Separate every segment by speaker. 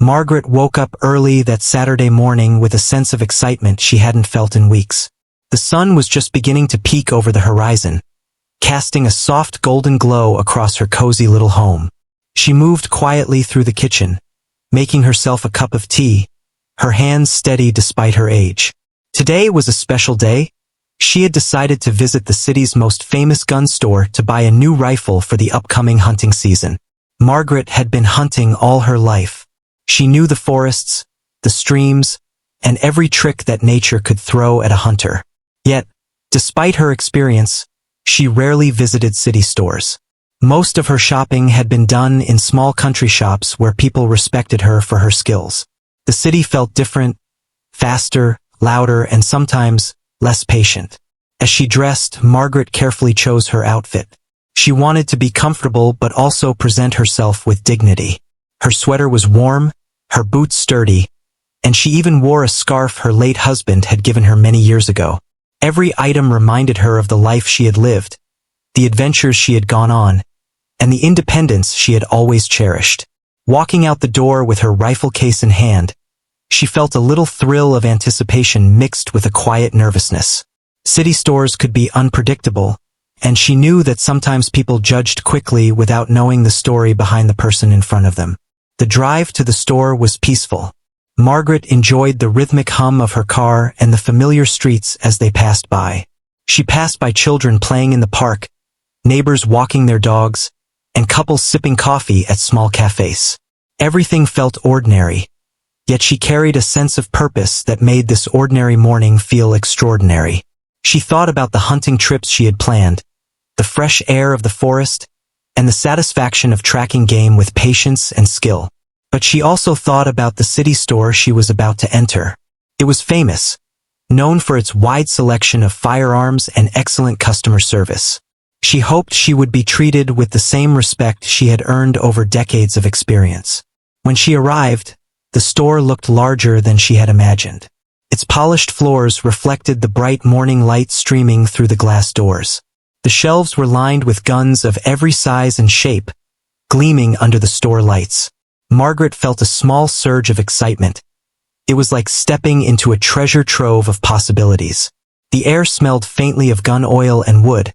Speaker 1: Margaret woke up early that Saturday morning with a sense of excitement she hadn't felt in weeks. The sun was just beginning to peek over the horizon, casting a soft golden glow across her cozy little home. She moved quietly through the kitchen, making herself a cup of tea, her hands steady despite her age. Today was a special day. She had decided to visit the city's most famous gun store to buy a new rifle for the upcoming hunting season. Margaret had been hunting all her life. She knew the forests, the streams, and every trick that nature could throw at a hunter. Yet, despite her experience, she rarely visited city stores. Most of her shopping had been done in small country shops where people respected her for her skills. The city felt different, faster, louder, and sometimes less patient. As she dressed, Margaret carefully chose her outfit. She wanted to be comfortable but also present herself with dignity. Her sweater was warm, her boots sturdy, and she even wore a scarf her late husband had given her many years ago. Every item reminded her of the life she had lived, the adventures she had gone on, and the independence she had always cherished. Walking out the door with her rifle case in hand, she felt a little thrill of anticipation mixed with a quiet nervousness. City stores could be unpredictable, and she knew that sometimes people judged quickly without knowing the story behind the person in front of them. The drive to the store was peaceful. Margaret enjoyed the rhythmic hum of her car and the familiar streets as they passed by. She passed by children playing in the park, neighbors walking their dogs, and couples sipping coffee at small cafes. Everything felt ordinary, yet she carried a sense of purpose that made this ordinary morning feel extraordinary. She thought about the hunting trips she had planned, the fresh air of the forest, and the satisfaction of tracking game with patience and skill. But she also thought about the city store she was about to enter. It was famous, known for its wide selection of firearms and excellent customer service. She hoped she would be treated with the same respect she had earned over decades of experience. When she arrived, the store looked larger than she had imagined. Its polished floors reflected the bright morning light streaming through the glass doors. The shelves were lined with guns of every size and shape, gleaming under the store lights. Margaret felt a small surge of excitement. It was like stepping into a treasure trove of possibilities. The air smelled faintly of gun oil and wood,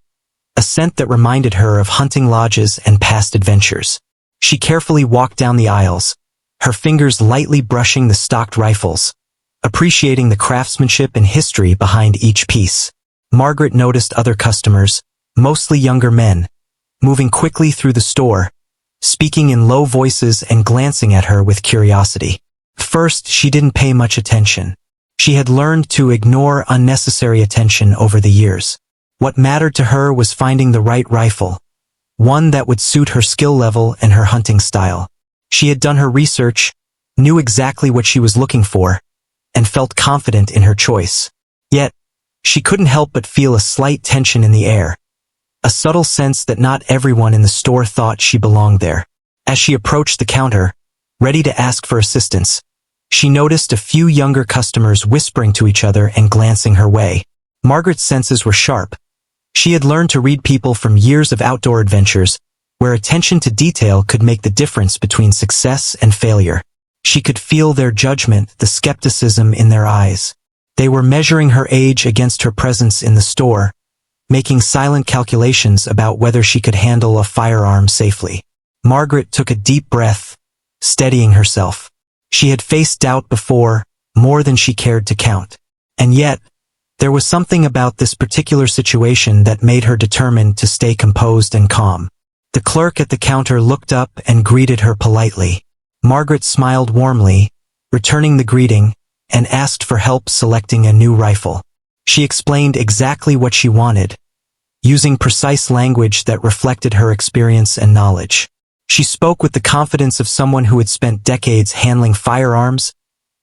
Speaker 1: a scent that reminded her of hunting lodges and past adventures. She carefully walked down the aisles, her fingers lightly brushing the stocked rifles, appreciating the craftsmanship and history behind each piece. Margaret noticed other customers, mostly younger men, moving quickly through the store, speaking in low voices and glancing at her with curiosity. First, she didn't pay much attention. She had learned to ignore unnecessary attention over the years. What mattered to her was finding the right rifle, one that would suit her skill level and her hunting style. She had done her research, knew exactly what she was looking for, and felt confident in her choice. Yet, she couldn't help but feel a slight tension in the air, a subtle sense that not everyone in the store thought she belonged there. As she approached the counter, ready to ask for assistance, she noticed a few younger customers whispering to each other and glancing her way. Margaret's senses were sharp. She had learned to read people from years of outdoor adventures, where attention to detail could make the difference between success and failure. She could feel their judgment, the skepticism in their eyes. They were measuring her age against her presence in the store, making silent calculations about whether she could handle a firearm safely. Margaret took a deep breath, steadying herself. She had faced doubt before, more than she cared to count. And yet, there was something about this particular situation that made her determined to stay composed and calm. The clerk at the counter looked up and greeted her politely. Margaret smiled warmly, returning the greeting, and asked for help selecting a new rifle. She explained exactly what she wanted, using precise language that reflected her experience and knowledge. She spoke with the confidence of someone who had spent decades handling firearms,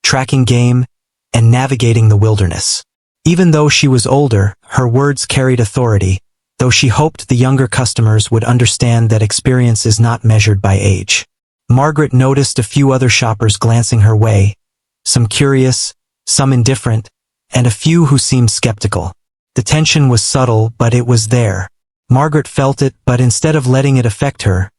Speaker 1: tracking game, and navigating the wilderness. Even though she was older, her words carried authority, though she hoped the younger customers would understand that experience is not measured by age. Margaret noticed a few other shoppers glancing her way, some curious, some indifferent, and a few who seemed skeptical. The tension was subtle, but it was there. Margaret felt it, but instead of letting it affect her,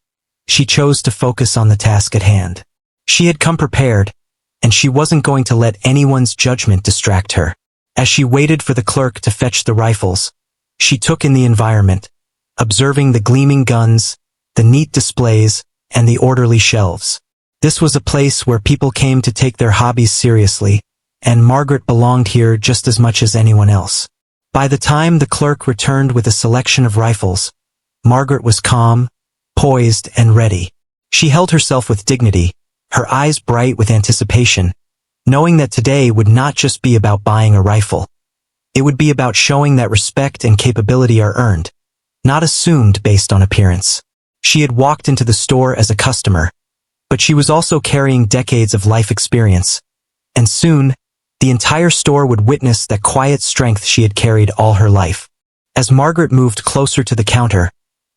Speaker 1: she chose to focus on the task at hand. She had come prepared, and she wasn't going to let anyone's judgment distract her. As she waited for the clerk to fetch the rifles, she took in the environment, observing the gleaming guns, the neat displays, and the orderly shelves. This was a place where people came to take their hobbies seriously, and Margaret belonged here just as much as anyone else. By the time the clerk returned with a selection of rifles, Margaret was calm, poised, and ready. She held herself with dignity, her eyes bright with anticipation, knowing that today would not just be about buying a rifle. It would be about showing that respect and capability are earned, not assumed based on appearance. She had walked into the store as a customer, but she was also carrying decades of life experience, and soon, the entire store would witness that quiet strength she had carried all her life. As Margaret moved closer to the counter,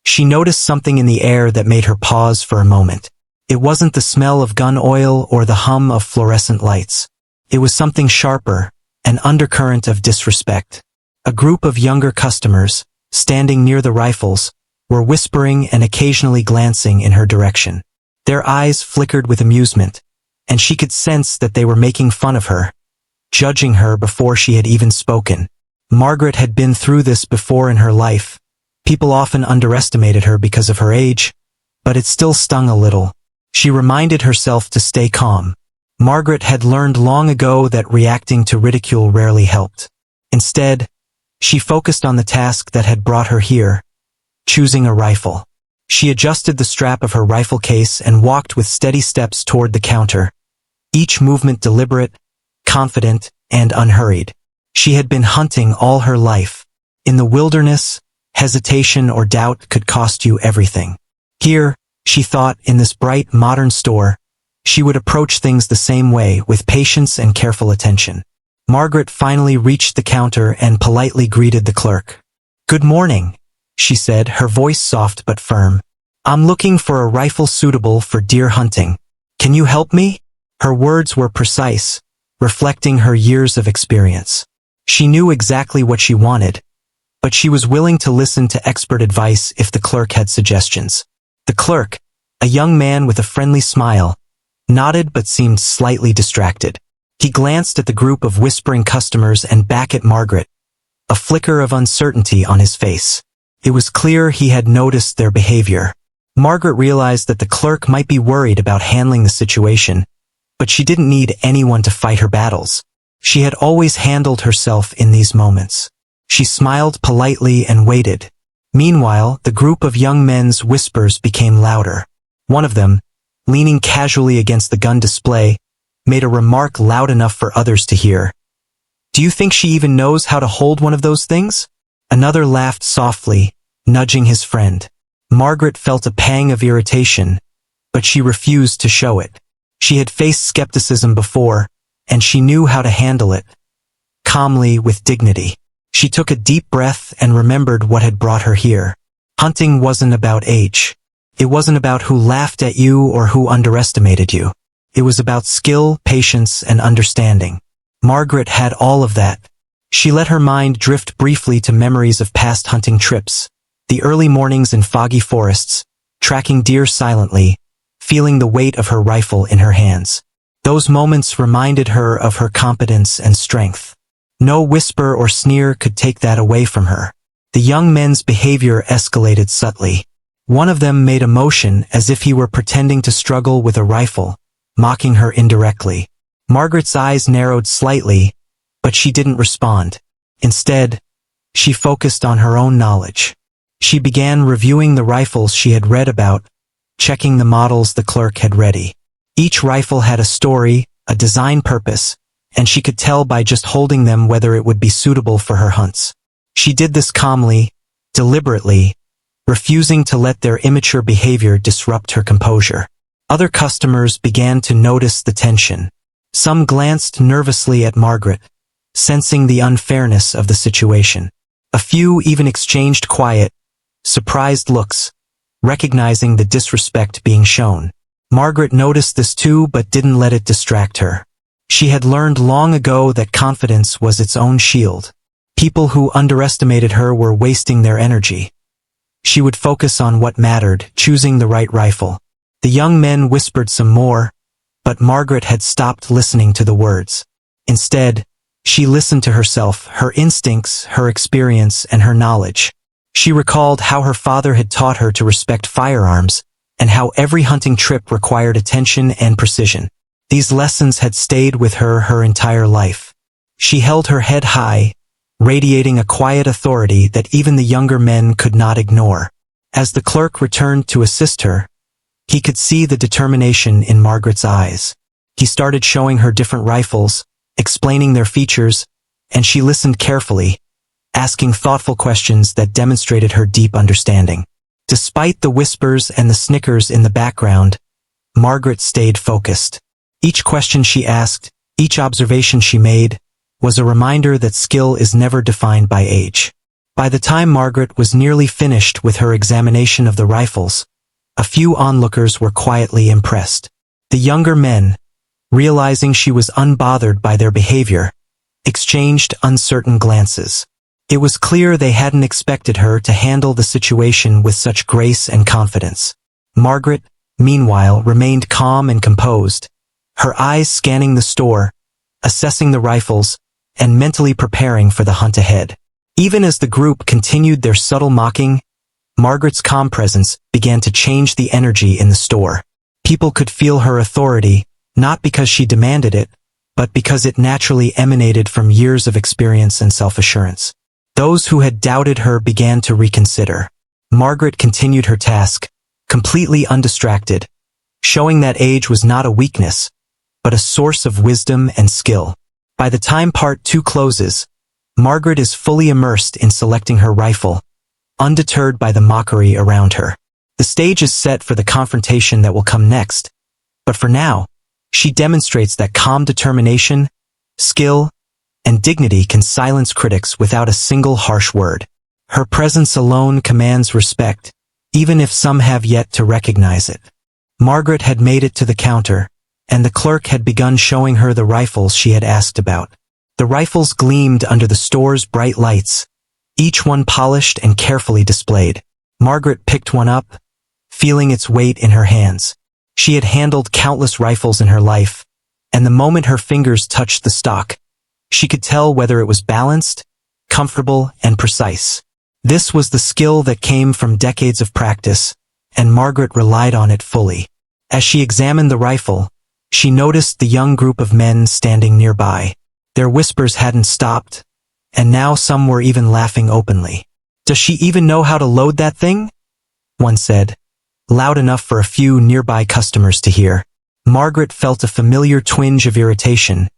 Speaker 1: she noticed something in the air that made her pause for a moment. It wasn't the smell of gun oil or the hum of fluorescent lights. It was something sharper, an undercurrent of disrespect. A group of younger customers, standing near the rifles, were whispering and occasionally glancing in her direction. Their eyes flickered with amusement, and she could sense that they were making fun of her, judging her before she had even spoken. Margaret had been through this before in her life. People often underestimated her because of her age, but it still stung a little. She reminded herself to stay calm. Margaret had learned long ago that reacting to ridicule rarely helped. Instead, she focused on the task that had brought her here, choosing a rifle. She adjusted the strap of her rifle case and walked with steady steps toward the counter, each movement deliberate, confident, and unhurried. She had been hunting all her life. In the wilderness, hesitation or doubt could cost you everything. Here, she thought, in this bright, modern store, she would approach things the same way, with patience and careful attention. Margaret finally reached the counter and politely greeted the clerk. "Good morning," she said, her voice soft but firm. "I'm looking for a rifle suitable for deer hunting. Can you help me?" Her words were precise, reflecting her years of experience. She knew exactly what she wanted, but she was willing to listen to expert advice if the clerk had suggestions. The clerk, a young man with a friendly smile, nodded but seemed slightly distracted. He glanced at the group of whispering customers and back at Margaret, a flicker of uncertainty on his face. It was clear he had noticed their behavior. Margaret realized that the clerk might be worried about handling the situation, but she didn't need anyone to fight her battles. She had always handled herself in these moments. She smiled politely and waited. Meanwhile, the group of young men's whispers became louder. One of them, leaning casually against the gun display, made a remark loud enough for others to hear. "Do you think she even knows how to hold one of those things?" Another laughed softly, nudging his friend. Margaret felt a pang of irritation, but she refused to show it. She had faced skepticism before, and she knew how to handle it. Calmly, with dignity. She took a deep breath and remembered what had brought her here. Hunting wasn't about age. It wasn't about who laughed at you or who underestimated you. It was about skill, patience, and understanding. Margaret had all of that. She let her mind drift briefly to memories of past hunting trips, the early mornings in foggy forests, tracking deer silently, feeling the weight of her rifle in her hands. Those moments reminded her of her competence and strength. No whisper or sneer could take that away from her. The young men's behavior escalated subtly. One of them made a motion as if he were pretending to struggle with a rifle, mocking her indirectly. Margaret's eyes narrowed slightly, but she didn't respond. Instead, she focused on her own knowledge. She began reviewing the rifles she had read about, checking the models the clerk had ready. Each rifle had a story, a design purpose, and she could tell by just holding them whether it would be suitable for her hunts. She did this calmly, deliberately, refusing to let their immature behavior disrupt her composure. Other customers began to notice the tension. Some glanced nervously at Margaret, sensing the unfairness of the situation. A few even exchanged quiet, surprised looks, recognizing the disrespect being shown. Margaret noticed this too but didn't let it distract her. She had learned long ago that confidence was its own shield. People who underestimated her were wasting their energy. She would focus on what mattered, choosing the right rifle. The young men whispered some more, But Margaret had stopped listening to the words. Instead, she listened to herself, her instincts, her experience, and her knowledge. She recalled how her father had taught her to respect firearms, and how every hunting trip required attention and precision. These lessons had stayed with her entire life. She held her head high, radiating a quiet authority that even the younger men could not ignore. As the clerk returned to assist her, he could see the determination in Margaret's eyes. He started showing her different rifles, explaining their features, and she listened carefully, asking thoughtful questions that demonstrated her deep understanding. Despite the whispers and the snickers in the background, Margaret stayed focused. Each question she asked, each observation she made, was a reminder that skill is never defined by age. By the time Margaret was nearly finished with her examination of the rifles, a few onlookers were quietly impressed. The younger men, realizing she was unbothered by their behavior, exchanged uncertain glances. It was clear they hadn't expected her to handle the situation with such grace and confidence. Margaret, meanwhile, remained calm and composed, her eyes scanning the store, assessing the rifles, and mentally preparing for the hunt ahead. Even as the group continued their subtle mocking, Margaret's calm presence began to change the energy in the store. People could feel her authority, not because she demanded it, but because it naturally emanated from years of experience and self-assurance. Those who had doubted her began to reconsider. Margaret continued her task, completely undistracted, showing that age was not a weakness, but a source of wisdom and skill. By the time part 2 closes, Margaret is fully immersed in selecting her rifle, undeterred by the mockery around her. The stage is set for the confrontation that will come next, but for now, she demonstrates that calm determination, skill, and dignity can silence critics without a single harsh word. Her presence alone commands respect, even if some have yet to recognize it. Margaret had made it to the counter, and the clerk had begun showing her the rifles she had asked about. The rifles gleamed under the store's bright lights, each one polished and carefully displayed. Margaret picked one up, feeling its weight in her hands. She had handled countless rifles in her life, and the moment her fingers touched the stock, she could tell whether it was balanced, comfortable, and precise. This was the skill that came from decades of practice, and Margaret relied on it fully. As she examined the rifle, she noticed the young group of men standing nearby. Their whispers hadn't stopped, and now some were even laughing openly. "Does she even know how to load that thing?" one said, loud enough for a few nearby customers to hear. Margaret felt a familiar twinge of irritation,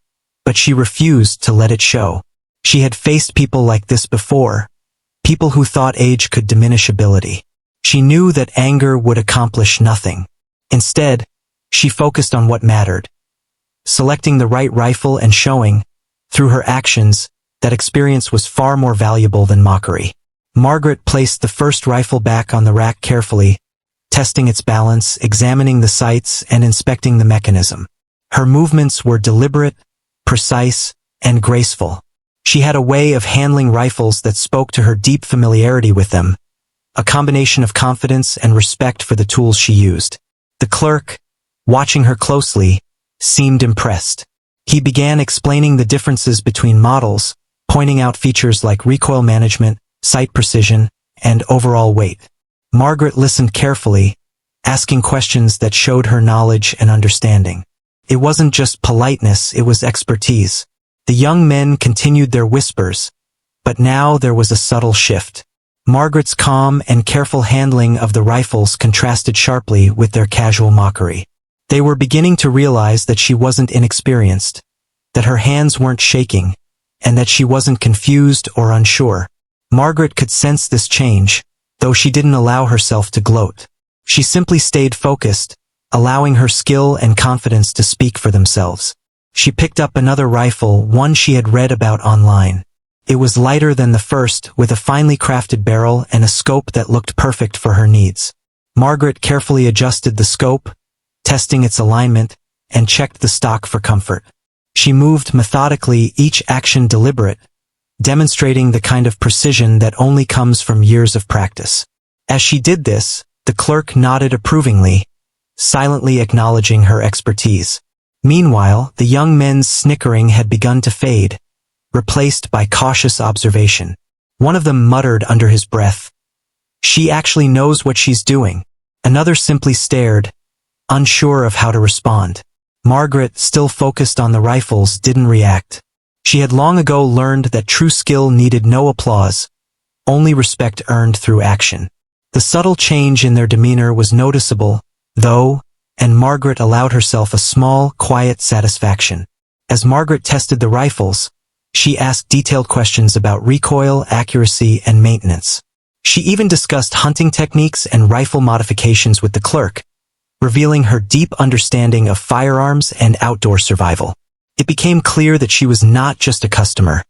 Speaker 1: but she refused to let it show. She had faced people like this before, people who thought age could diminish ability. She knew that anger would accomplish nothing. Instead, she focused on what mattered, selecting the right rifle and showing, through her actions, that experience was far more valuable than mockery. Margaret placed the first rifle back on the rack carefully, testing its balance, examining the sights, and inspecting the mechanism. Her movements were deliberate, precise, and graceful. She had a way of handling rifles that spoke to her deep familiarity with them, a combination of confidence and respect for the tools she used. The clerk, watching her closely, seemed impressed. He began explaining the differences between models, pointing out features like recoil management, sight precision, and overall weight. Margaret listened carefully, asking questions that showed her knowledge and understanding. It wasn't just politeness, it was expertise. The young men continued their whispers, but now there was a subtle shift. Margaret's calm and careful handling of the rifles contrasted sharply with their casual mockery. They were beginning to realize that she wasn't inexperienced, that her hands weren't shaking, and that she wasn't confused or unsure. Margaret could sense this change, though she didn't allow herself to gloat. She simply stayed focused, allowing her skill and confidence to speak for themselves. She picked up another rifle, one she had read about online. It was lighter than the first, with a finely crafted barrel and a scope that looked perfect for her needs. Margaret carefully adjusted the scope, testing its alignment, and checked the stock for comfort. She moved methodically, each action deliberate, demonstrating the kind of precision that only comes from years of practice. As she did this, the clerk nodded approvingly, silently acknowledging her expertise. Meanwhile, the young men's snickering had begun to fade, replaced by cautious observation. One of them muttered under his breath, "She actually knows what she's doing." Another simply stared, unsure of how to respond. Margaret, still focused on the rifles, didn't react. She had long ago learned that true skill needed no applause, only respect earned through action. The subtle change in their demeanor was noticeable, though, and Margaret allowed herself a small, quiet satisfaction. As Margaret tested the rifles, she asked detailed questions about recoil, accuracy, and maintenance. She even discussed hunting techniques and rifle modifications with the clerk, revealing her deep understanding of firearms and outdoor survival. It became clear that she was not just a customer.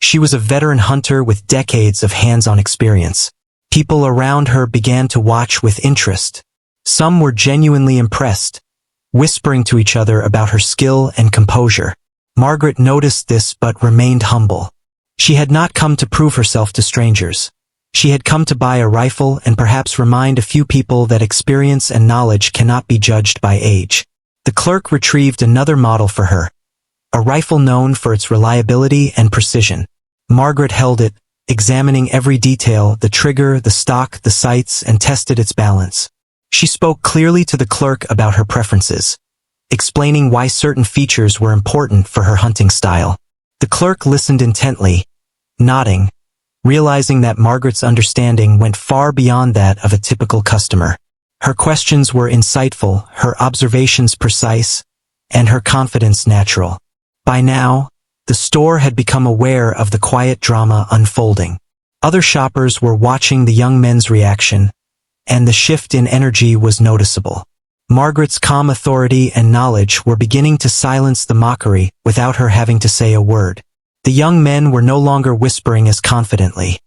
Speaker 1: She was a veteran hunter with decades of hands-on experience. People around her began to watch with interest. Some were genuinely impressed, whispering to each other about her skill and composure. Margaret noticed this but remained humble. She had not come to prove herself to strangers. She had come to buy a rifle and perhaps remind a few people that experience and knowledge cannot be judged by age. The clerk retrieved another model for her, a rifle known for its reliability and precision. Margaret held it, examining every detail, the trigger, the stock, the sights, and tested its balance. She spoke clearly to the clerk about her preferences, explaining why certain features were important for her hunting style. The clerk listened intently, nodding, realizing that Margaret's understanding went far beyond that of a typical customer. Her questions were insightful, her observations precise, and her confidence natural. By now, the store had become aware of the quiet drama unfolding. Other shoppers were watching the young men's reaction, and the shift in energy was noticeable. Margaret's calm authority and knowledge were beginning to silence the mockery without her having to say a word. The young men were no longer whispering as confidently.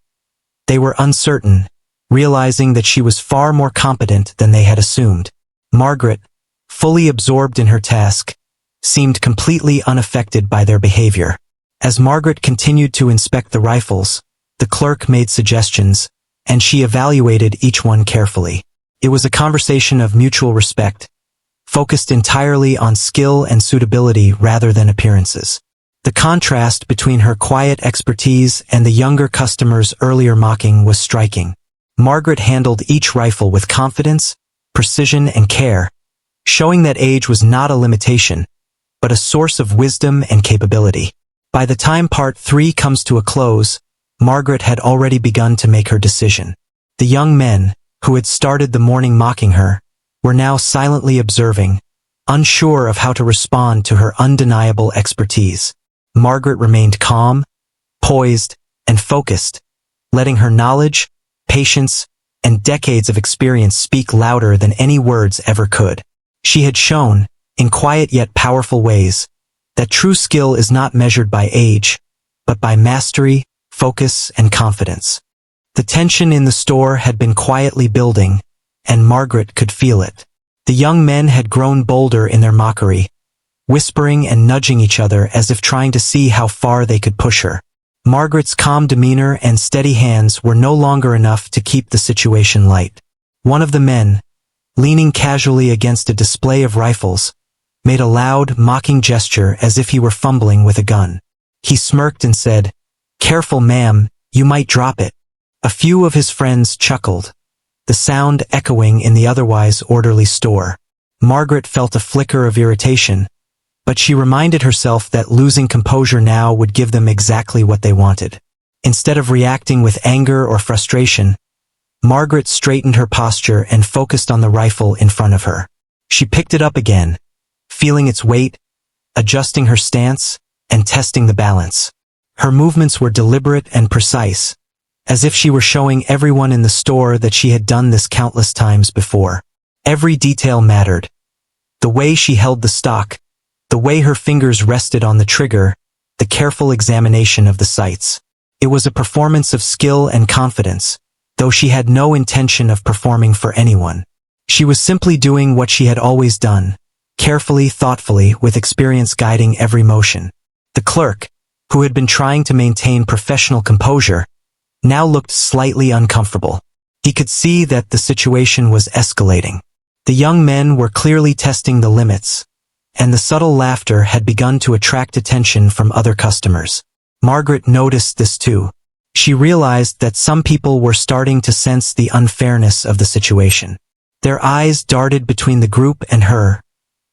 Speaker 1: They were uncertain, realizing that she was far more competent than they had assumed. Margaret, fully absorbed in her task, seemed completely unaffected by their behavior. As Margaret continued to inspect the rifles, the clerk made suggestions, and she evaluated each one carefully. It was a conversation of mutual respect, focused entirely on skill and suitability rather than appearances. The contrast between her quiet expertise and the younger customer's earlier mocking was striking. Margaret handled each rifle with confidence, precision, and care, showing that age was not a limitation, but a source of wisdom and capability. By the time part 3 comes to a close, Margaret had already begun to make her decision. The young men, who had started the morning mocking her, were now silently observing, unsure of how to respond to her undeniable expertise. Margaret remained calm, poised, and focused, letting her knowledge, patience, and decades of experience speak louder than any words ever could. She had shown, in quiet yet powerful ways, that true skill is not measured by age, but by mastery, focus, and confidence. The tension in the store had been quietly building, and Margaret could feel it. The young men had grown bolder in their mockery, whispering and nudging each other as if trying to see how far they could push her. Margaret's calm demeanor and steady hands were no longer enough to keep the situation light. One of the men, leaning casually against a display of rifles, made a loud, mocking gesture as if he were fumbling with a gun. He smirked and said, "Careful, ma'am, you might drop it." A few of his friends chuckled, the sound echoing in the otherwise orderly store. Margaret felt a flicker of irritation, but she reminded herself that losing composure now would give them exactly what they wanted. Instead of reacting with anger or frustration, Margaret straightened her posture and focused on the rifle in front of her. She picked it up again, feeling its weight, adjusting her stance, and testing the balance. Her movements were deliberate and precise, as if she were showing everyone in the store that she had done this countless times before. Every detail mattered. The way she held the stock, the way her fingers rested on the trigger, the careful examination of the sights. It was a performance of skill and confidence, though she had no intention of performing for anyone. She was simply doing what she had always done, carefully, thoughtfully, with experience guiding every motion. The clerk, who had been trying to maintain professional composure, now looked slightly uncomfortable. He could see that the situation was escalating. The young men were clearly testing the limits, and the subtle laughter had begun to attract attention from other customers. Margaret noticed this too. She realized that some people were starting to sense the unfairness of the situation. Their eyes darted between the group and her,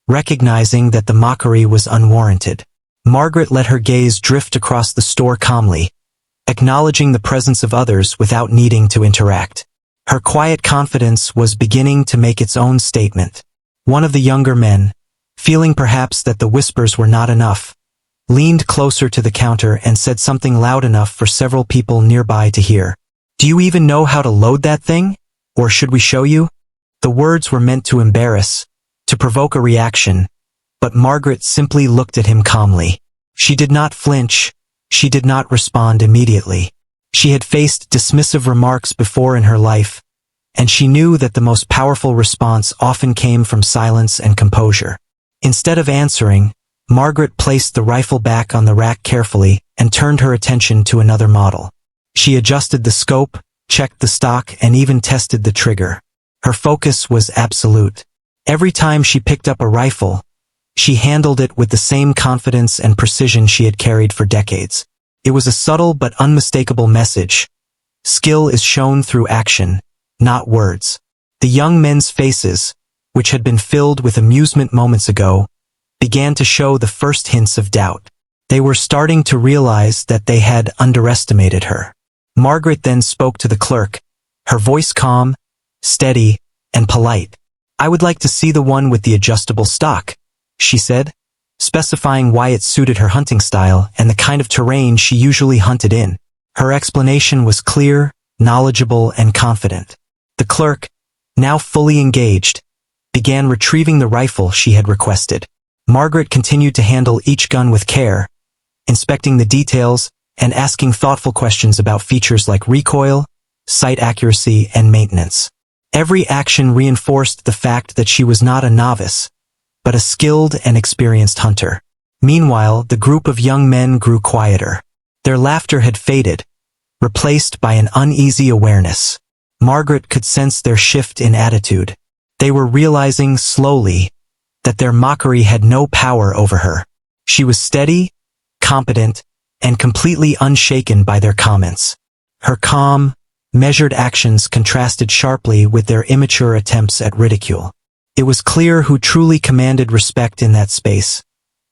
Speaker 1: recognizing that the mockery was unwarranted. Margaret let her gaze drift across the store calmly, acknowledging the presence of others without needing to interact. Her quiet confidence was beginning to make its own statement. One of the younger men, feeling perhaps that the whispers were not enough, leaned closer to the counter and said something loud enough for several people nearby to hear. "Do you even know how to load that thing? Or should we show you?" The words were meant to embarrass, to provoke a reaction, but Margaret simply looked at him calmly. She did not flinch, she did not respond immediately. She had faced dismissive remarks before in her life, and she knew that the most powerful response often came from silence and composure. Instead of answering, Margaret placed the rifle back on the rack carefully and turned her attention to another model. She adjusted the scope, checked the stock, and even tested the trigger. Her focus was absolute. Every time she picked up a rifle, she handled it with the same confidence and precision she had carried for decades. It was a subtle but unmistakable message. Skill is shown through action, not words. The young men's faces, which had been filled with amusement moments ago, began to show the first hints of doubt. They were starting to realize that they had underestimated her. Margaret then spoke to the clerk, her voice calm, steady, and polite. "I would like to see the one with the adjustable stock," she said, specifying why it suited her hunting style and the kind of terrain she usually hunted in. Her explanation was clear, knowledgeable, and confident. The clerk, now fully engaged, began retrieving the rifle she had requested. Margaret continued to handle each gun with care, inspecting the details and asking thoughtful questions about features like recoil, sight accuracy, and maintenance. Every action reinforced the fact that she was not a novice, but a skilled and experienced hunter. Meanwhile, the group of young men grew quieter. Their laughter had faded, replaced by an uneasy awareness. Margaret could sense their shift in attitude. They were realizing slowly that their mockery had no power over her. She was steady, competent, and completely unshaken by their comments. Her calm, measured actions contrasted sharply with their immature attempts at ridicule. It was clear who truly commanded respect in that space,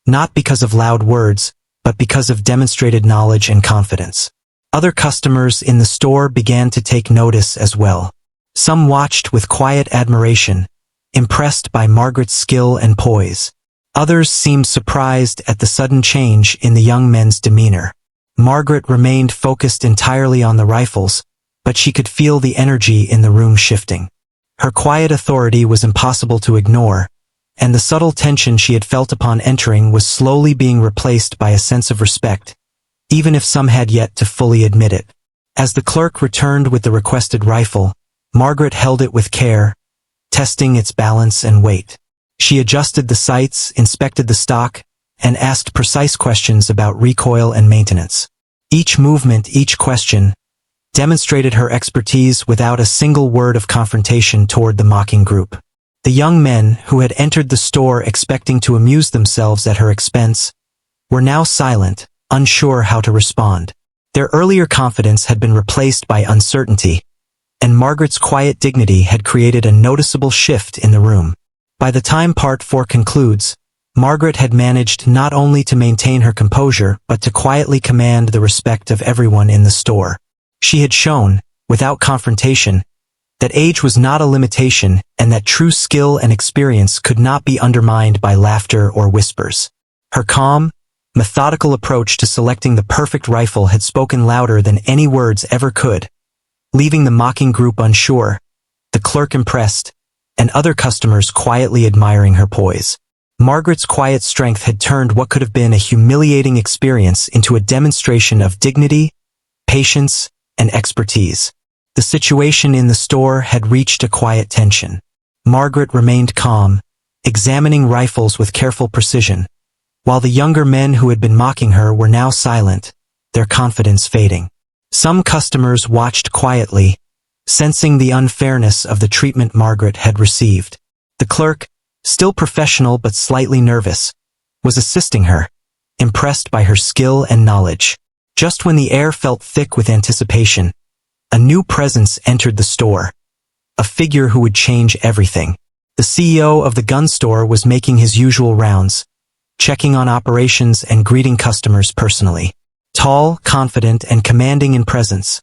Speaker 1: not because of loud words, but because of demonstrated knowledge and confidence. Other customers in the store began to take notice as well. Some watched with quiet admiration, impressed by Margaret's skill and poise. Others seemed surprised at the sudden change in the young men's demeanor. Margaret remained focused entirely on the rifles, but she could feel the energy in the room shifting. Her quiet authority was impossible to ignore, and the subtle tension she had felt upon entering was slowly being replaced by a sense of respect, even if some had yet to fully admit it. As the clerk returned with the requested rifle, Margaret held it with care, testing its balance and weight. She adjusted the sights, inspected the stock, and asked precise questions about recoil and maintenance. Each movement, each question, demonstrated her expertise without a single word of confrontation toward the mocking group. The young men, who had entered the store expecting to amuse themselves at her expense, were now silent, unsure how to respond. Their earlier confidence had been replaced by uncertainty, and Margaret's quiet dignity had created a noticeable shift in the room. By the time Part 4 concludes, Margaret had managed not only to maintain her composure but to quietly command the respect of everyone in the store. She had shown, without confrontation, that age was not a limitation and that true skill and experience could not be undermined by laughter or whispers. Her calm, methodical approach to selecting the perfect rifle had spoken louder than any words ever could, leaving the mocking group unsure, the clerk impressed, and other customers quietly admiring her poise. Margaret's quiet strength had turned what could have been a humiliating experience into a demonstration of dignity, patience, and expertise. The situation in the store had reached a quiet tension. Margaret remained calm, examining rifles with careful precision, while the younger men who had been mocking her were now silent, their confidence fading. Some customers watched quietly, sensing the unfairness of the treatment Margaret had received. The clerk, still professional but slightly nervous, was assisting her, impressed by her skill and knowledge. Just when the air felt thick with anticipation, a new presence entered the store, a figure who would change everything. The CEO of the gun store was making his usual rounds, checking on operations and greeting customers personally. Tall, confident, and commanding in presence,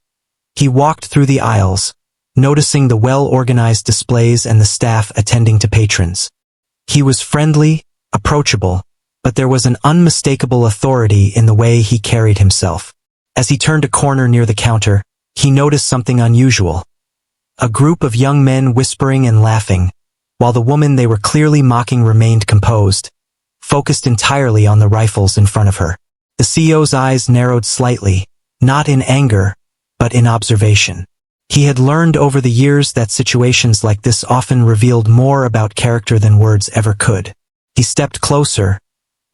Speaker 1: he walked through the aisles, noticing the well-organized displays and the staff attending to patrons. He was friendly, approachable, but there was an unmistakable authority in the way he carried himself. As he turned a corner near the counter, he noticed something unusual. A group of young men whispering and laughing, while the woman they were clearly mocking remained composed, focused entirely on the rifles in front of her. The CEO's eyes narrowed slightly, not in anger, but in observation. He had learned over the years that situations like this often revealed more about character than words ever could. He stepped closer,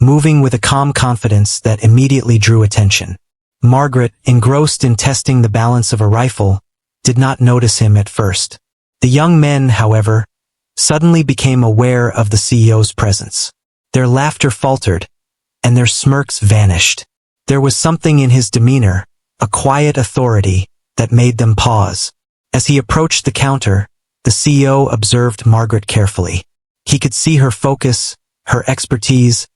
Speaker 1: moving with a calm confidence that immediately drew attention. Margaret, engrossed in testing the balance of a rifle, did not notice him at first. The young men, however, suddenly became aware of the CEO's presence. Their laughter faltered, and their smirks vanished. There was something in his demeanor, a quiet authority, that made them pause. As he approached the counter, the CEO observed Margaret carefully. He could see her focus, her expertise,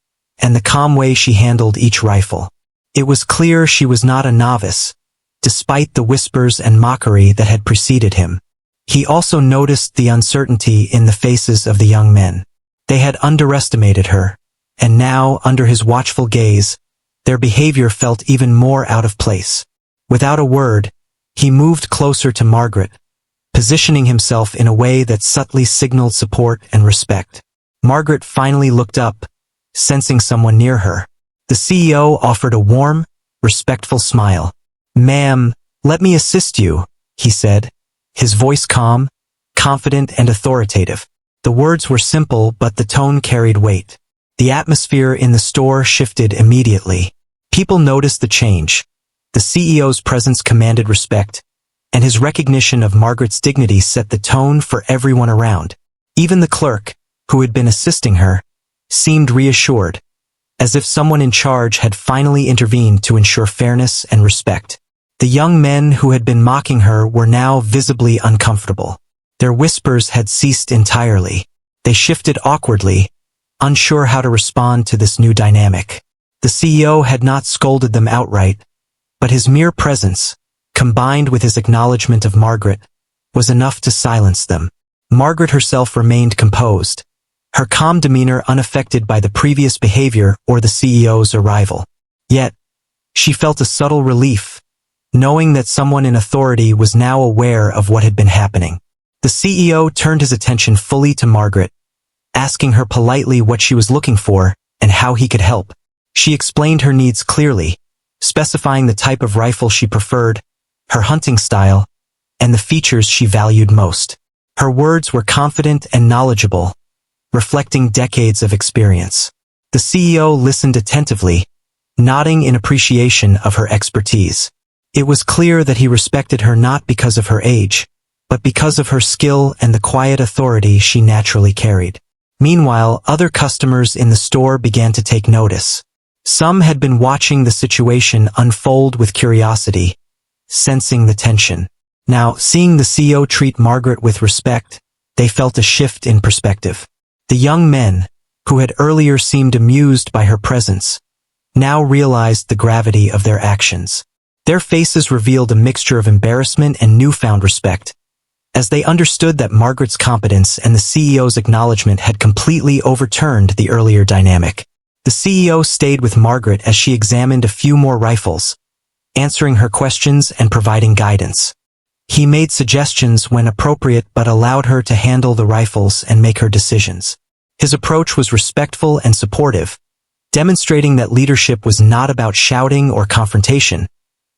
Speaker 1: and the calm way she handled each rifle. It was clear she was not a novice, despite the whispers and mockery that had preceded him. He also noticed the uncertainty in the faces of the young men. They had underestimated her, and now, under his watchful gaze, their behavior felt even more out of place. Without a word, he moved closer to Margaret, positioning himself in a way that subtly signaled support and respect. Margaret finally looked up, sensing someone near her. The CEO offered a warm, respectful smile. "Ma'am, let me assist you," he said, his voice calm, confident, and authoritative. The words were simple, but the tone carried weight. The atmosphere in the store shifted immediately. People noticed the change. The CEO's presence commanded respect, and his recognition of Margaret's dignity set the tone for everyone around. Even the clerk, who had been assisting her, seemed reassured, as if someone in charge had finally intervened to ensure fairness and respect. The young men who had been mocking her were now visibly uncomfortable. Their whispers had ceased entirely. They shifted awkwardly, unsure how to respond to this new dynamic. The CEO had not scolded them outright, but his mere presence, combined with his acknowledgement of Margaret, was enough to silence them. Margaret herself remained composed, her calm demeanor unaffected by the previous behavior or the CEO's arrival. Yet, she felt a subtle relief, knowing that someone in authority was now aware of what had been happening. The CEO turned his attention fully to Margaret, asking her politely what she was looking for and how he could help. She explained her needs clearly, specifying the type of rifle she preferred, her hunting style, and the features she valued most. Her words were confident and knowledgeable, reflecting decades of experience. The CEO listened attentively, nodding in appreciation of her expertise. It was clear that he respected her not because of her age, but because of her skill and the quiet authority she naturally carried. Meanwhile, other customers in the store began to take notice. Some had been watching the situation unfold with curiosity, sensing the tension. Now, seeing the CEO treat Margaret with respect, they felt a shift in perspective. The young men, who had earlier seemed amused by her presence, now realized the gravity of their actions. Their faces revealed a mixture of embarrassment and newfound respect, as they understood that Margaret's competence and the CEO's acknowledgement had completely overturned the earlier dynamic. The CEO stayed with Margaret as she examined a few more rifles, answering her questions and providing guidance. He made suggestions when appropriate but allowed her to handle the rifles and make her decisions. His approach was respectful and supportive, demonstrating that leadership was not about shouting or confrontation,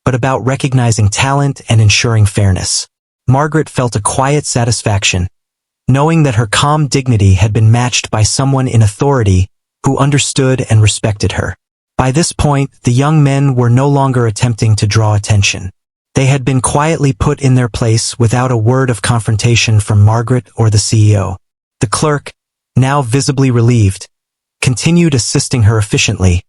Speaker 1: but about recognizing talent and ensuring fairness. Margaret felt a quiet satisfaction, knowing that her calm dignity had been matched by someone in authority who understood and respected her. By this point, the young men were no longer attempting to draw attention. They had been quietly put in their place without a word of confrontation from Margaret or the CEO. The clerk, now visibly relieved, continued assisting her efficiently,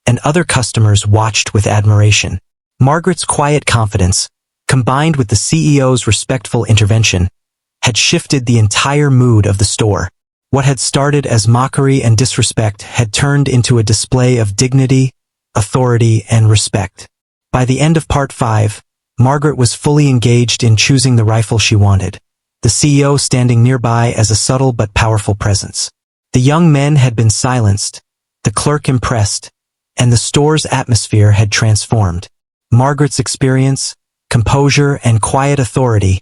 Speaker 1: and other customers watched with admiration. Margaret's quiet confidence, combined with the CEO's respectful intervention, had shifted the entire mood of the store. What had started as mockery and disrespect had turned into a display of dignity, authority, and respect. By the end of Part 5, Margaret was fully engaged in choosing the rifle she wanted, the CEO standing nearby as a subtle but powerful presence. The young men had been silenced, the clerk impressed, and the store's atmosphere had transformed. Margaret's experience, composure, and quiet authority,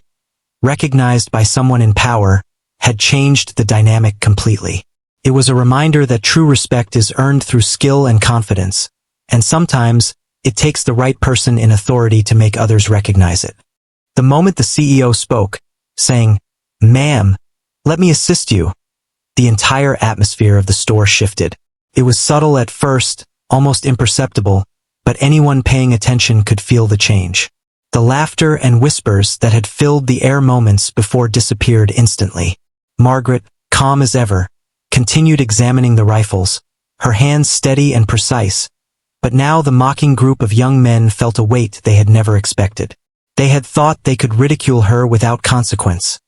Speaker 1: recognized by someone in power, had changed the dynamic completely. It was a reminder that true respect is earned through skill and confidence, and sometimes it takes the right person in authority to make others recognize it. The moment the CEO spoke, saying, "Ma'am, let me assist you," the entire atmosphere of the store shifted. It was subtle at first, almost imperceptible, but anyone paying attention could feel the change. The laughter and whispers that had filled the air moments before disappeared instantly. Margaret, calm as ever, continued examining the rifles, her hands steady and precise, but now the mocking group of young men felt a weight they had never expected. They had thought they could ridicule her without consequence,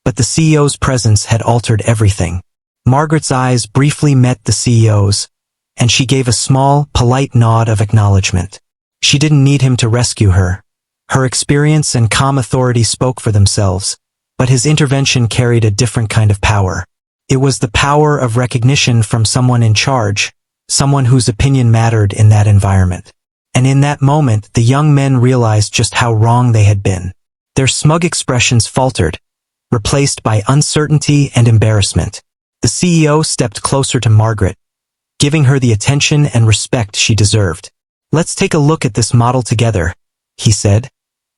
Speaker 1: but the CEO's presence had altered everything. Margaret's eyes briefly met the CEO's, and she gave a small, polite nod of acknowledgement. She didn't need him to rescue her. Her experience and calm authority spoke for themselves, but his intervention carried a different kind of power. It was the power of recognition from someone in charge, someone whose opinion mattered in that environment. And in that moment, the young men realized just how wrong they had been. Their smug expressions faltered, replaced by uncertainty and embarrassment. The CEO stepped closer to Margaret, giving her the attention and respect she deserved. "Let's take a look at this model together," he said,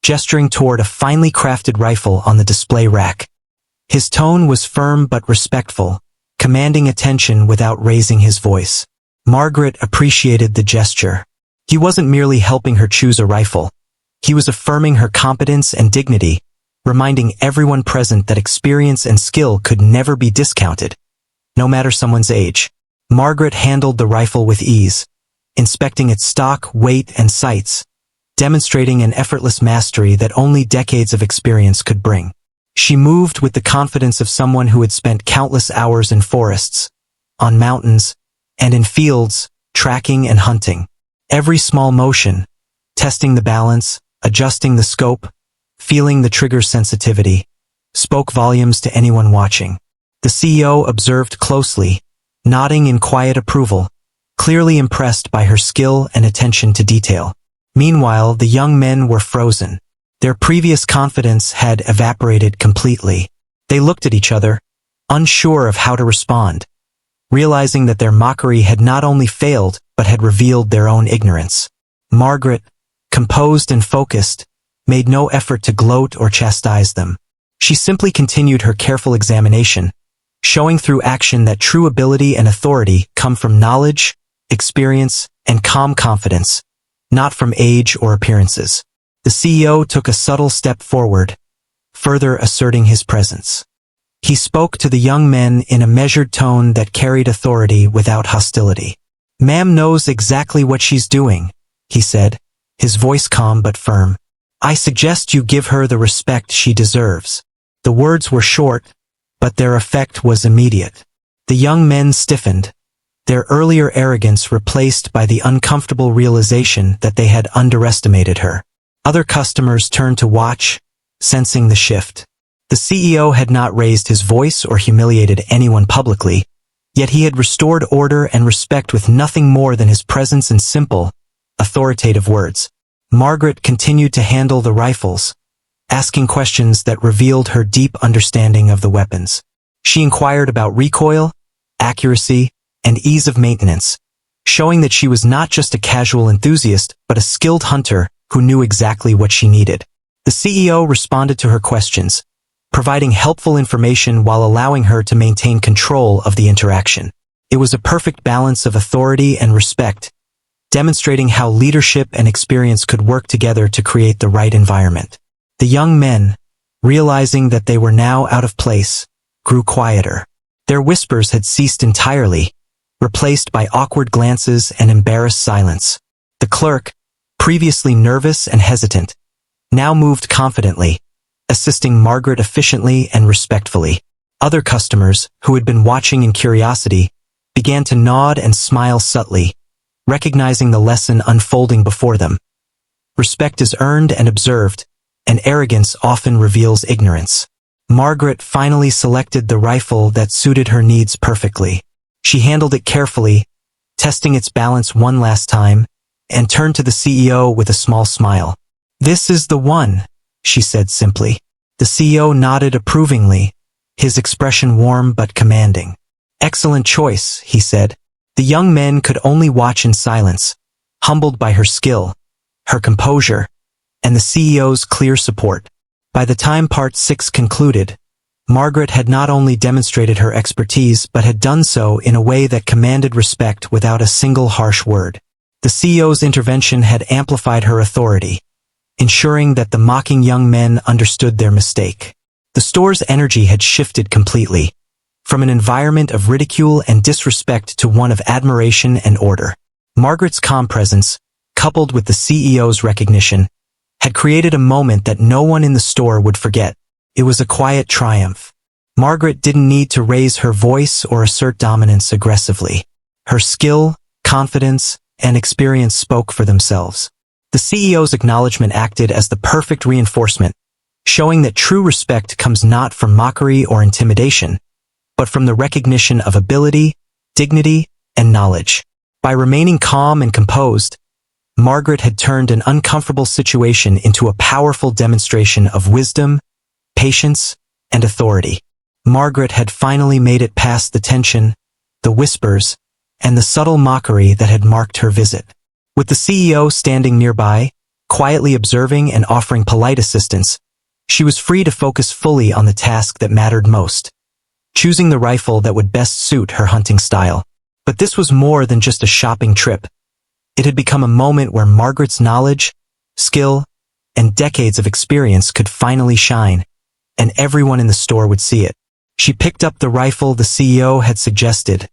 Speaker 1: gesturing toward a finely crafted rifle on the display rack. His tone was firm but respectful, commanding attention without raising his voice. Margaret appreciated the gesture. He wasn't merely helping her choose a rifle. He was affirming her competence and dignity, reminding everyone present that experience and skill could never be discounted, no matter someone's age. Margaret handled the rifle with ease, inspecting its stock, weight, and sights, demonstrating an effortless mastery that only decades of experience could bring. She moved with the confidence of someone who had spent countless hours in forests, on mountains, and in fields, tracking and hunting. Every small motion, testing the balance, adjusting the scope, feeling the trigger's sensitivity, spoke volumes to anyone watching. The CEO observed closely, nodding in quiet approval, clearly impressed by her skill and attention to detail. Meanwhile, the young men were frozen. Their previous confidence had evaporated completely. They looked at each other, unsure of how to respond, realizing that their mockery had not only failed but had revealed their own ignorance. Margaret, composed and focused, made no effort to gloat or chastise them. She simply continued her careful examination, showing through action that true ability and authority come from knowledge, experience, and calm confidence, not from age or appearances. The CEO took a subtle step forward, further asserting his presence. He spoke to the young men in a measured tone that carried authority without hostility. "Ma'am knows exactly what she's doing," he said, his voice calm but firm. "I suggest you give her the respect she deserves." The words were short, but their effect was immediate. The young men stiffened, their earlier arrogance replaced by the uncomfortable realization that they had underestimated her. Other customers turned to watch, sensing the shift. The CEO had not raised his voice or humiliated anyone publicly, yet he had restored order and respect with nothing more than his presence and simple, authoritative words. Margaret continued to handle the rifles, asking questions that revealed her deep understanding of the weapons. She inquired about recoil, accuracy, and ease of maintenance, showing that she was not just a casual enthusiast but a skilled hunter who knew exactly what she needed. The CEO responded to her questions, providing helpful information while allowing her to maintain control of the interaction. It was a perfect balance of authority and respect, demonstrating how leadership and experience could work together to create the right environment. The young men, realizing that they were now out of place, grew quieter. Their whispers had ceased entirely, replaced by awkward glances and embarrassed silence. The clerk, previously nervous and hesitant, now moved confidently, assisting Margaret efficiently and respectfully. Other customers, who had been watching in curiosity, began to nod and smile subtly, recognizing the lesson unfolding before them. Respect is earned and observed, and arrogance often reveals ignorance. Margaret finally selected the rifle that suited her needs perfectly. She handled it carefully, testing its balance one last time, and turned to the CEO with a small smile. "This is the one," she said simply. The CEO nodded approvingly, his expression warm but commanding. "Excellent choice," he said. The young men could only watch in silence, humbled by her skill, her composure, and the CEO's clear support. By the time Part 6 concluded, Margaret had not only demonstrated her expertise but had done so in a way that commanded respect without a single harsh word. The CEO's intervention had amplified her authority, ensuring that the mocking young men understood their mistake. The store's energy had shifted completely, from an environment of ridicule and disrespect to one of admiration and order. Margaret's calm presence, coupled with the CEO's recognition, had created a moment that no one in the store would forget. It was a quiet triumph. Margaret didn't need to raise her voice or assert dominance aggressively. Her skill, confidence, and experience spoke for themselves. The CEO's acknowledgement acted as the perfect reinforcement, showing that true respect comes not from mockery or intimidation, but from the recognition of ability, dignity, and knowledge. By remaining calm and composed, Margaret had turned an uncomfortable situation into a powerful demonstration of wisdom, patience, and authority. Margaret had finally made it past the tension, the whispers, and the subtle mockery that had marked her visit. With the CEO standing nearby, quietly observing and offering polite assistance, she was free to focus fully on the task that mattered most, choosing the rifle that would best suit her hunting style. But this was more than just a shopping trip. It had become a moment where Margaret's knowledge, skill, and decades of experience could finally shine, and everyone in the store would see it. She picked up the rifle the CEO had suggested,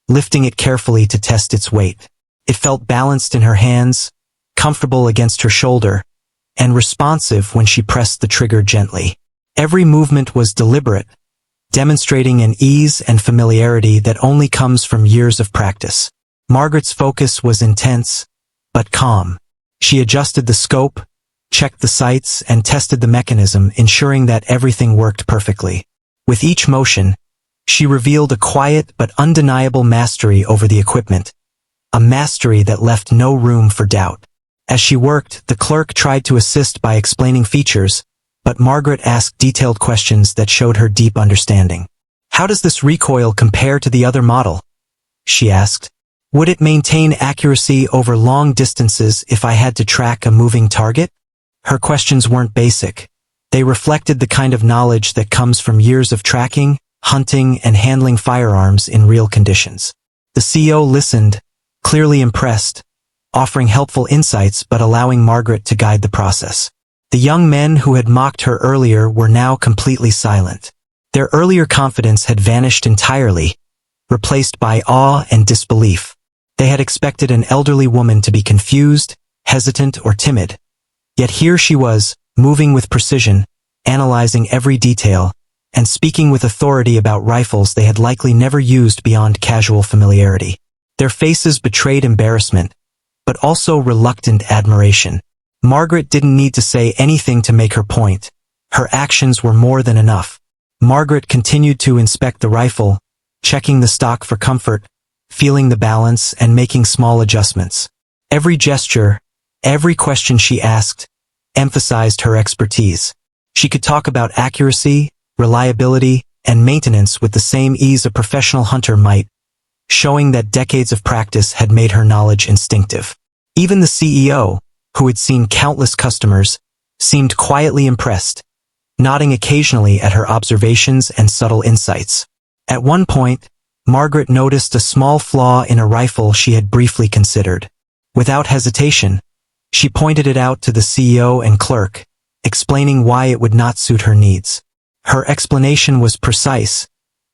Speaker 1: lifting it carefully to test its weight. It felt balanced in her hands, comfortable against her shoulder, and responsive when she pressed the trigger gently. Every movement was deliberate, demonstrating an ease and familiarity that only comes from years of practice. Margaret's focus was intense, but calm. She adjusted the scope, checked the sights, and tested the mechanism, ensuring that everything worked perfectly. With each motion, she revealed a quiet but undeniable mastery over the equipment, a mastery that left no room for doubt. As she worked, the clerk tried to assist by explaining features, but Margaret asked detailed questions that showed her deep understanding. "How does this recoil compare to the other model?" she asked. "Would it maintain accuracy over long distances if I had to track a moving target?" Her questions weren't basic. They reflected the kind of knowledge that comes from years of tracking, hunting, and handling firearms in real conditions. The CEO listened, clearly impressed, offering helpful insights but allowing Margaret to guide the process. The young men who had mocked her earlier were now completely silent. Their earlier confidence had vanished entirely, replaced by awe and disbelief. They had expected an elderly woman to be confused, hesitant, or timid. Yet here she was, moving with precision, analyzing every detail, and speaking with authority about rifles they had likely never used beyond casual familiarity. Their faces betrayed embarrassment, but also reluctant admiration. Margaret didn't need to say anything to make her point. Her actions were more than enough. Margaret continued to inspect the rifle, checking the stock for comfort, feeling the balance, and making small adjustments. Every gesture, every question she asked, emphasized her expertise. She could talk about accuracy, reliability, and maintenance with the same ease a professional hunter might, showing that decades of practice had made her knowledge instinctive. Even the CEO, who had seen countless customers, seemed quietly impressed, nodding occasionally at her observations and subtle insights. At one point, Margaret noticed a small flaw in a rifle she had briefly considered. Without hesitation, she pointed it out to the CEO and clerk, explaining why it would not suit her needs. Her explanation was precise,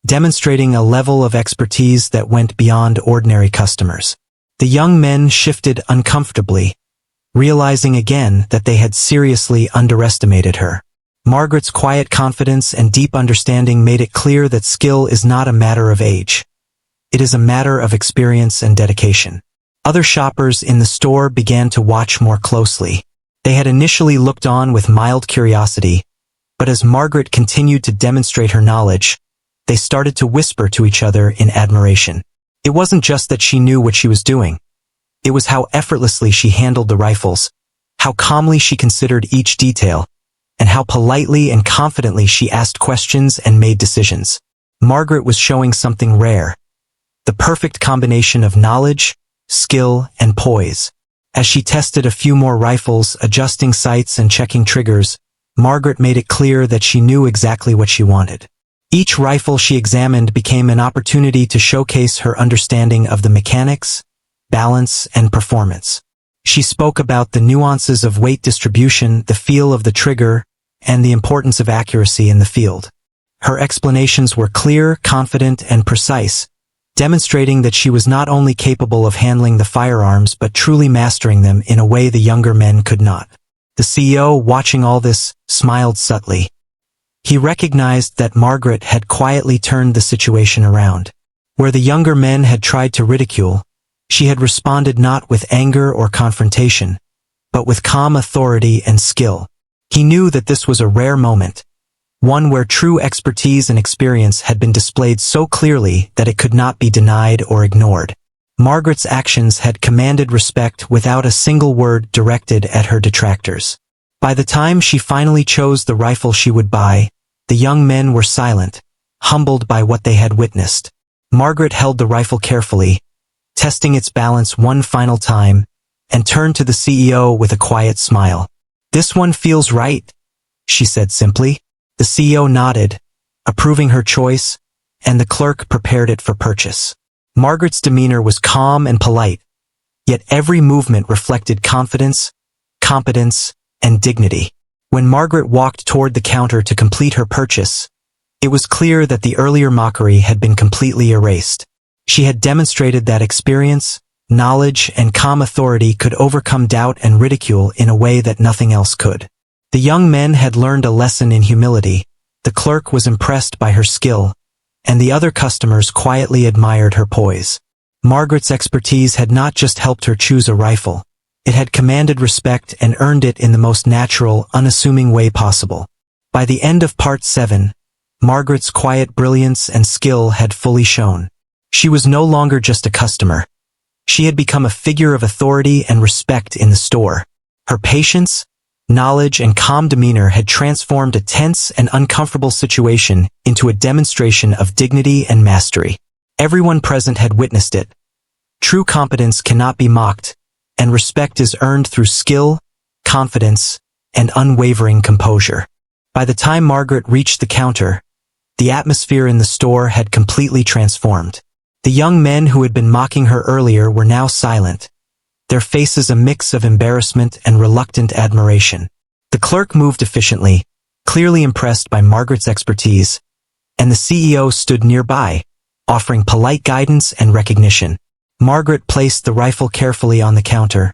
Speaker 1: demonstrating a level of expertise that went beyond ordinary customers. The young men shifted uncomfortably, realizing again that they had seriously underestimated her. Margaret's quiet confidence and deep understanding made it clear that skill is not a matter of age. It is a matter of experience and dedication. Other shoppers in the store began to watch more closely. They had initially looked on with mild curiosity, but as Margaret continued to demonstrate her knowledge, they started to whisper to each other in admiration. It wasn't just that she knew what she was doing. It was how effortlessly she handled the rifles, how calmly she considered each detail, and how politely and confidently she asked questions and made decisions. Margaret was showing something rare, the perfect combination of knowledge, skill, and poise. As she tested a few more rifles, adjusting sights and checking triggers, Margaret made it clear that she knew exactly what she wanted. Each rifle she examined became an opportunity to showcase her understanding of the mechanics, balance, and performance. She spoke about the nuances of weight distribution, the feel of the trigger, and the importance of accuracy in the field. Her explanations were clear, confident, and precise, demonstrating that she was not only capable of handling the firearms but truly mastering them in a way the younger men could not. The CEO, watching all this, smiled subtly. He recognized that Margaret had quietly turned the situation around. Where the younger men had tried to ridicule, she had responded not with anger or confrontation, but with calm authority and skill. He knew that this was a rare moment, one where true expertise and experience had been displayed so clearly that it could not be denied or ignored. Margaret's actions had commanded respect without a single word directed at her detractors. By the time she finally chose the rifle she would buy, the young men were silent, humbled by what they had witnessed. Margaret held the rifle carefully, testing its balance one final time, and turned to the CEO with a quiet smile. "This one feels right," she said simply. The CEO nodded, approving her choice, and the clerk prepared it for purchase. Margaret's demeanor was calm and polite, yet every movement reflected confidence, competence, and dignity. When Margaret walked toward the counter to complete her purchase, it was clear that the earlier mockery had been completely erased. She had demonstrated that experience, knowledge, and calm authority could overcome doubt and ridicule in a way that nothing else could. The young men had learned a lesson in humility, the clerk was impressed by her skill, and the other customers quietly admired her poise. Margaret's expertise had not just helped her choose a rifle, it had commanded respect and earned it in the most natural, unassuming way possible. By the end of Part 7, Margaret's quiet brilliance and skill had fully shown. She was no longer just a customer. She had become a figure of authority and respect in the store. Her patience, knowledge, and calm demeanor had transformed a tense and uncomfortable situation into a demonstration of dignity and mastery. Everyone present had witnessed it. True competence cannot be mocked, and respect is earned through skill, confidence, and unwavering composure. By the time Margaret reached the counter, the atmosphere in the store had completely transformed. The young men who had been mocking her earlier were now silent, their faces a mix of embarrassment and reluctant admiration. The clerk moved efficiently, clearly impressed by Margaret's expertise, and the CEO stood nearby, offering polite guidance and recognition. Margaret placed the rifle carefully on the counter,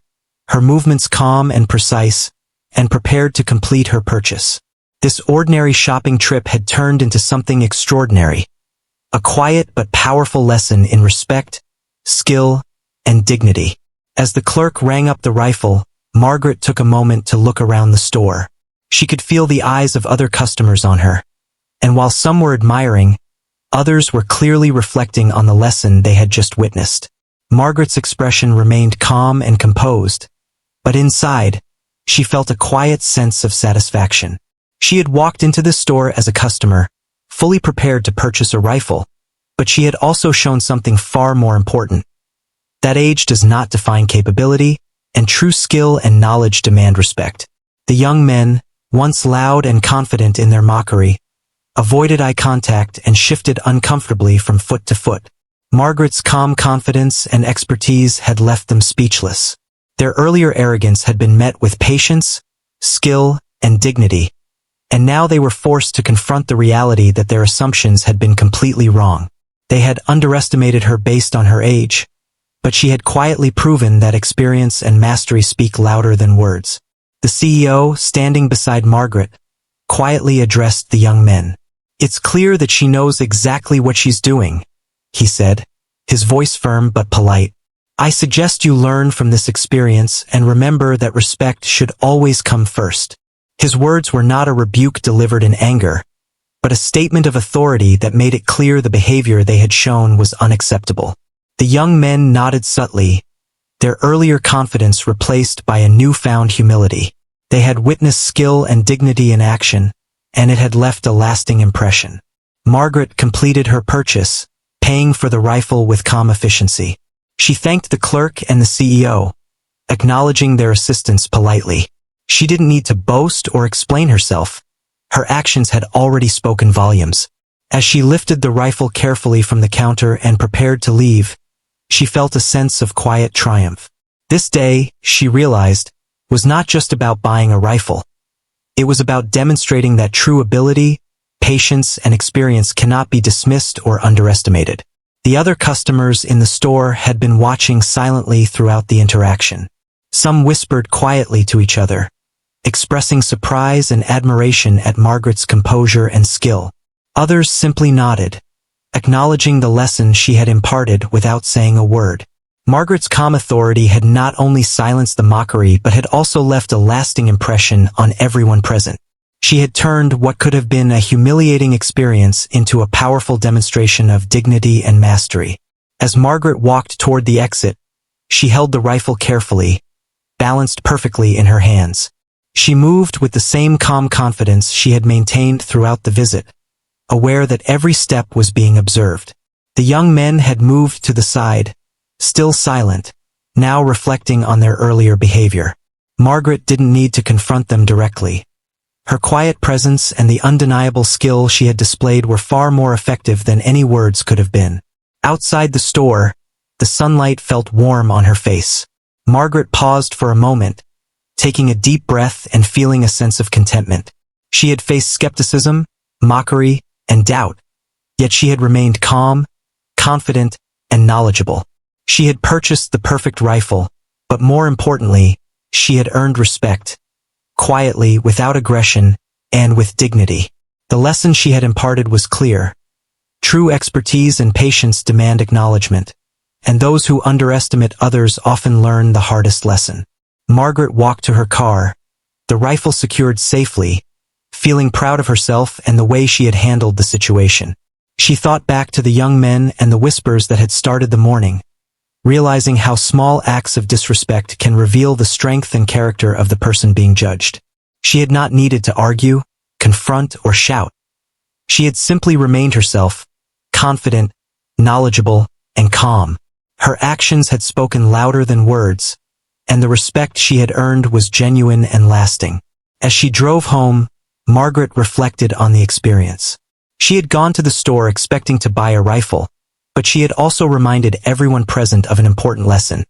Speaker 1: her movements calm and precise, and prepared to complete her purchase. This ordinary shopping trip had turned into something extraordinary, a quiet but powerful lesson in respect, skill, and dignity. As the clerk rang up the rifle, Margaret took a moment to look around the store. She could feel the eyes of other customers on her, and while some were admiring, others were clearly reflecting on the lesson they had just witnessed. Margaret's expression remained calm and composed, but inside, she felt a quiet sense of satisfaction. She had walked into the store as a customer, fully prepared to purchase a rifle, but she had also shown something far more important. That age does not define capability, and true skill and knowledge demand respect. The young men, once loud and confident in their mockery, avoided eye contact and shifted uncomfortably from foot to foot. Margaret's calm confidence and expertise had left them speechless. Their earlier arrogance had been met with patience, skill, and dignity, And now they were forced to confront the reality that their assumptions had been completely wrong. They had underestimated her based on her age, but she had quietly proven that experience and mastery speak louder than words. The CEO, standing beside Margaret, quietly addressed the young men. "It's clear that she knows exactly what she's doing," he said, his voice firm but polite. "I suggest you learn from this experience and remember that respect should always come first." His words were not a rebuke delivered in anger, but a statement of authority that made it clear the behavior they had shown was unacceptable. The young men nodded subtly, their earlier confidence replaced by a newfound humility. They had witnessed skill and dignity in action, and it had left a lasting impression. Margaret completed her purchase, paying for the rifle with calm efficiency. She thanked the clerk and the CEO, acknowledging their assistance politely. She didn't need to boast or explain herself. Her actions had already spoken volumes. As she lifted the rifle carefully from the counter and prepared to leave, she felt a sense of quiet triumph. This day, she realized, was not just about buying a rifle. It was about demonstrating that true ability, patience, and experience cannot be dismissed or underestimated. The other customers in the store had been watching silently throughout the interaction. Some whispered quietly to each other, expressing surprise and admiration at Margaret's composure and skill. Others simply nodded, acknowledging the lesson she had imparted without saying a word. Margaret's calm authority had not only silenced the mockery but had also left a lasting impression on everyone present. She had turned what could have been a humiliating experience into a powerful demonstration of dignity and mastery. As Margaret walked toward the exit, she held the rifle carefully, balanced perfectly in her hands. She moved with the same calm confidence she had maintained throughout the visit, aware that every step was being observed. The young men had moved to the side, still silent, now reflecting on their earlier behavior. Margaret didn't need to confront them directly. Her quiet presence and the undeniable skill she had displayed were far more effective than any words could have been. Outside the store, the sunlight felt warm on her face. Margaret paused for a moment, taking a deep breath and feeling a sense of contentment. She had faced skepticism, mockery, and doubt, yet she had remained calm, confident, and knowledgeable. She had purchased the perfect rifle, but more importantly, she had earned respect, quietly, without aggression, and with dignity. The lesson she had imparted was clear. True expertise and patience demand acknowledgement, and those who underestimate others often learn the hardest lesson. Margaret walked to her car, the rifle secured safely, feeling proud of herself and the way she had handled the situation. She thought back to the young men and the whispers that had started the morning, realizing how small acts of disrespect can reveal the strength and character of the person being judged. She had not needed to argue, confront, or shout. She had simply remained herself, confident, knowledgeable, and calm. Her actions had spoken louder than words, and the respect she had earned was genuine and lasting. As she drove home, Margaret reflected on the experience. She had gone to the store expecting to buy a rifle, but she had also reminded everyone present of an important lesson.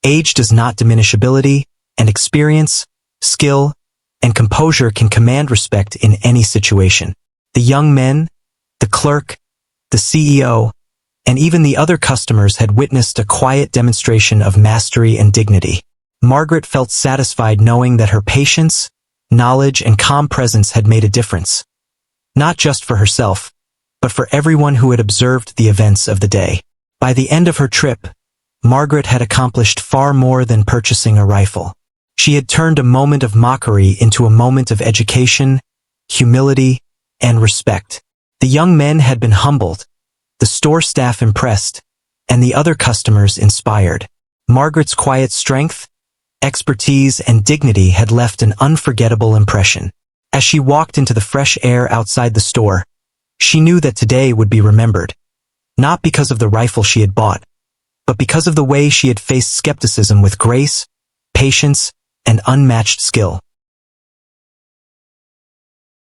Speaker 1: Age does not diminish ability, and experience, skill, and composure can command respect in any situation. The young men, the clerk, the CEO, and even the other customers had witnessed a quiet demonstration of mastery and dignity. Margaret felt satisfied knowing that her patience, knowledge, and calm presence had made a difference. Not just for herself, but for everyone who had observed the events of the day. By the end of her trip, Margaret had accomplished far more than purchasing a rifle. She had turned a moment of mockery into a moment of education, humility, and respect. The young men had been humbled, the store staff impressed, and the other customers inspired. Margaret's quiet strength, expertise, and dignity had left an unforgettable impression. As she walked into the fresh air outside the store, she knew that today would be remembered, not because of the rifle she had bought, but because of the way she had faced skepticism with grace, patience, and unmatched skill.